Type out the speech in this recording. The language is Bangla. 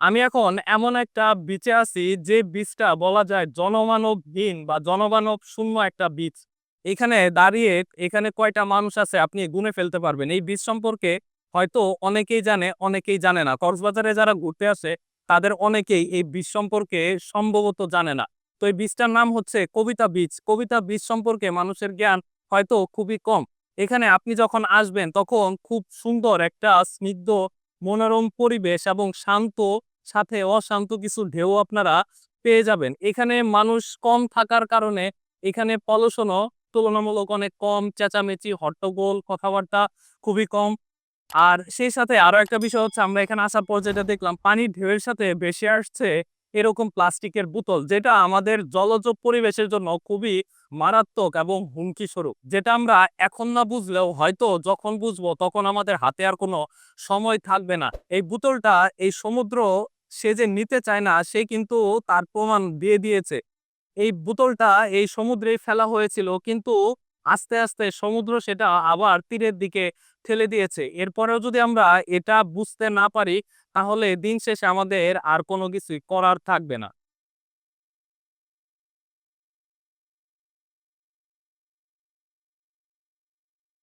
আমি এখন এমন একটা বিচে আছি যে বিচটা বলা যায় জনমানবহীন বা জনমানব শূন্য একটা বিচ। এখানে দাঁড়িয়ে এখানে কয়টা মানুষ আছে আপনি গুনে ফেলতে পারবেন। এই বিচ সম্পর্কে হয়তো অনেকেই জানে, অনেকেই জানে না। কক্সবাজারে যারা ঘুরতে আসে তাদের অনেকেই এই বিচ সম্পর্কে সম্ভবত জানে না। তো এই বিচটার নাম হচ্ছে কবিতা বিচ। কবিতা বিচ সম্পর্কে মানুষের জ্ঞান হয়তো খুবই কম। এখানে আপনি যখন আসবেন তখন খুব সুন্দর একটা স্নিগ্ধ মনোরম পরিবেশ এবং শান্ত সাথে অশান্ত কিছু ঢেউ আপনারা পেয়ে যাবেন। এখানে মানুষ কম থাকার কারণে এখানে পলিউশনও তুলনামূলক অনেক কম, চেঁচামেচি, হট্টগোল, কথাবার্তা খুবই কম। আর সেই সাথে আরো একটা বিষয় হচ্ছে আমরা এখানে আসার পর যেটা দেখলাম পানির ঢেউয়ের সাথে ভেসে আসছে এরকম প্লাস্টিকের বোতল, যেটা আমাদের জলজ পরিবেশের জন্য খুবই মারাত্মক এবং হুমকি স্বরূপ। যেটা আমরা এখন না বুঝলেও হয়তো যখন বুঝবো তখন আমাদের হাতে আর কোনো সময় থাকবে না। এই বোতলটা এই সমুদ্র সে যে নিতে চায় না সে কিন্তু তার প্রমাণ দিয়ে দিয়েছে। এই বোতলটা এই সমুদ্রেই ফেলা হয়েছিল কিন্তু আস্তে আস্তে সমুদ্র সেটা আবার তীরের দিকে ঠেলে দিয়েছে। এরপরেও যদি আমরা এটা বুঝতে না পারি তাহলে দিন শেষে আমাদের আর কোনো কিছুই করার থাকবে না।